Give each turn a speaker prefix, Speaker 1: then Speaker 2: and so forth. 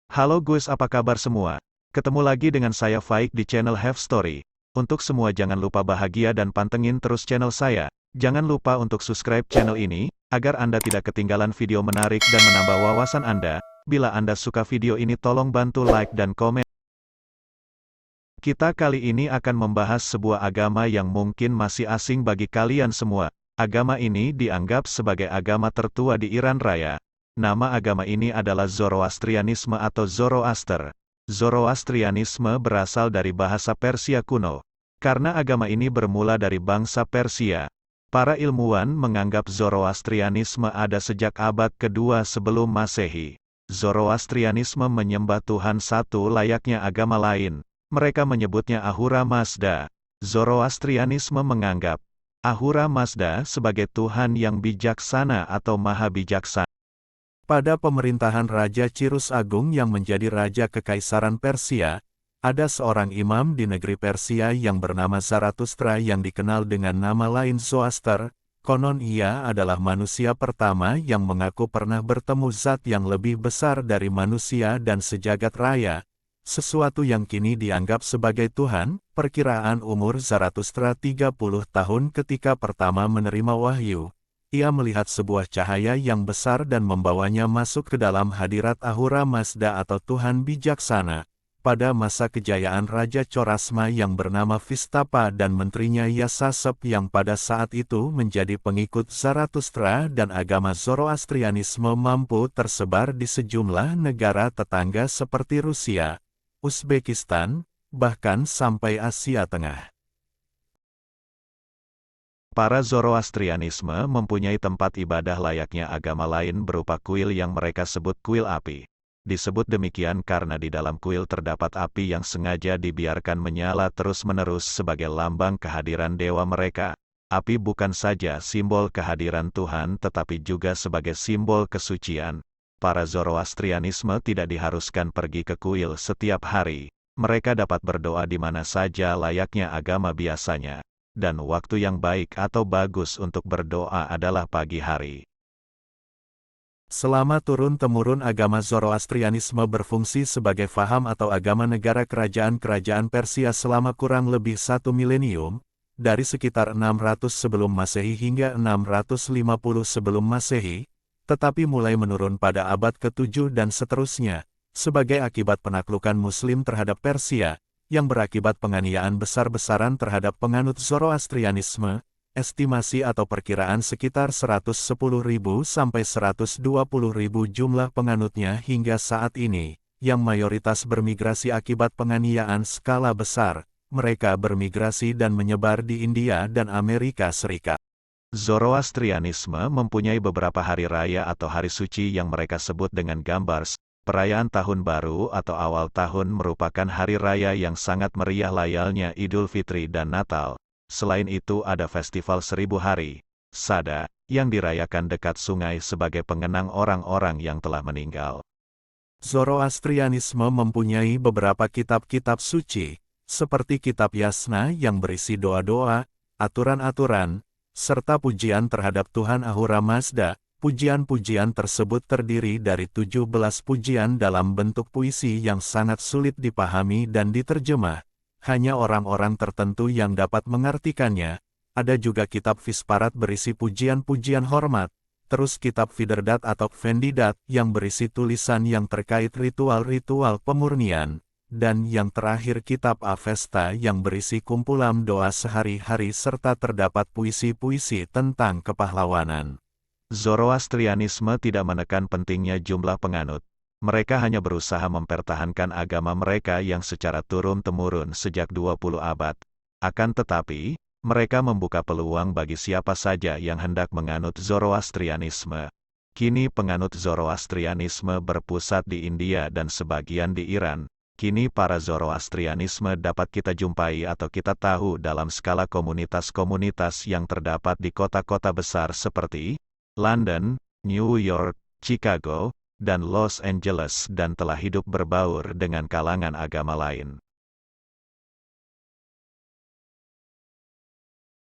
Speaker 1: Halo guys, apa kabar semua? Ketemu lagi dengan saya Faik di channel Have Story. Untuk semua jangan lupa bahagia dan pantengin terus channel saya. Jangan lupa untuk subscribe channel ini, agar Anda tidak ketinggalan video menarik dan menambah wawasan Anda. Bila Anda suka video ini tolong bantu like dan komen. Kita kali ini akan membahas sebuah agama yang mungkin masih asing bagi kalian semua. Agama ini dianggap sebagai agama tertua di Iran Raya. Nama agama ini adalah Zoroastrianisme atau Zoroaster. Zoroastrianisme berasal dari bahasa Persia kuno. Karena agama ini bermula dari bangsa Persia, para ilmuwan menganggap Zoroastrianisme ada sejak abad kedua sebelum Masehi. Zoroastrianisme menyembah Tuhan satu layaknya agama lain. Mereka menyebutnya Ahura Mazda. Zoroastrianisme menganggap Ahura Mazda sebagai Tuhan yang bijaksana atau maha bijaksana. Pada pemerintahan Raja Cirus Agung yang menjadi Raja Kekaisaran Persia, ada seorang imam di negeri Persia yang bernama Zarathustra yang dikenal dengan nama lain Zoroaster. Konon ia adalah manusia pertama yang mengaku pernah bertemu zat yang lebih besar dari manusia dan sejagat raya, sesuatu yang kini dianggap sebagai Tuhan. Perkiraan umur Zarathustra 30 tahun ketika pertama menerima wahyu. Ia melihat sebuah cahaya yang besar dan membawanya masuk ke dalam hadirat Ahura Mazda atau Tuhan bijaksana. Pada masa kejayaan Raja Chorasma yang bernama Vistapa dan menterinya Yasasep yang pada saat itu menjadi pengikut Zarathustra, dan agama Zoroastrianisme mampu tersebar di sejumlah negara tetangga seperti Rusia, Uzbekistan, bahkan sampai Asia Tengah. Para Zoroastrianisme mempunyai tempat ibadah layaknya agama lain berupa kuil yang mereka sebut kuil api. Disebut demikian karena di dalam kuil terdapat api yang sengaja dibiarkan menyala terus-menerus sebagai lambang kehadiran dewa mereka. Api bukan saja simbol kehadiran Tuhan tetapi juga sebagai simbol kesucian. Para Zoroastrianisme tidak diharuskan pergi ke kuil setiap hari. Mereka dapat berdoa di mana saja layaknya agama biasanya. Dan waktu yang baik atau bagus untuk berdoa adalah pagi hari. Selama turun-temurun agama Zoroastrianisme berfungsi sebagai faham atau agama negara kerajaan-kerajaan Persia selama kurang lebih 1 milenium, dari sekitar 600 sebelum Masehi hingga 650 sebelum Masehi, tetapi mulai menurun pada abad ke-7 dan seterusnya, sebagai akibat penaklukan Muslim terhadap Persia, yang berakibat penganiayaan besar-besaran terhadap penganut Zoroastrianisme. Estimasi atau perkiraan sekitar 110.000 sampai 120.000 jumlah penganutnya hingga saat ini, yang mayoritas bermigrasi akibat penganiayaan skala besar. Mereka bermigrasi dan menyebar di India dan Amerika Serikat. Zoroastrianisme mempunyai beberapa hari raya atau hari suci yang mereka sebut dengan Gambars. Perayaan Tahun Baru atau awal tahun merupakan hari raya yang sangat meriah layaknya Idul Fitri dan Natal. Selain itu ada festival 1000 hari, Sada, yang dirayakan dekat sungai sebagai pengenang orang-orang yang telah meninggal. Zoroastrianisme mempunyai beberapa kitab-kitab suci, seperti kitab Yasna yang berisi doa-doa, aturan-aturan, serta pujian terhadap Tuhan Ahura Mazda. Pujian-pujian tersebut terdiri dari 17 pujian dalam bentuk puisi yang sangat sulit dipahami dan diterjemah. Hanya orang-orang tertentu yang dapat mengartikannya. Ada juga kitab Visparat berisi pujian-pujian hormat. Terus kitab Viderdat atau Vendidat yang berisi tulisan yang terkait ritual-ritual pemurnian. Dan yang terakhir kitab Avesta yang berisi kumpulan doa sehari-hari serta terdapat puisi-puisi tentang kepahlawanan. Zoroastrianisme tidak menekan pentingnya jumlah penganut. Mereka hanya berusaha mempertahankan agama mereka yang secara turun-temurun sejak 20 abad. Akan tetapi, mereka membuka peluang bagi siapa saja yang hendak menganut Zoroastrianisme. Kini penganut Zoroastrianisme berpusat di India dan sebagian di Iran. Kini para Zoroastrianisme dapat kita jumpai atau kita tahu dalam skala komunitas-komunitas yang terdapat di kota-kota besar seperti London, New York, Chicago, dan Los Angeles dan telah hidup berbaur dengan kalangan agama lain.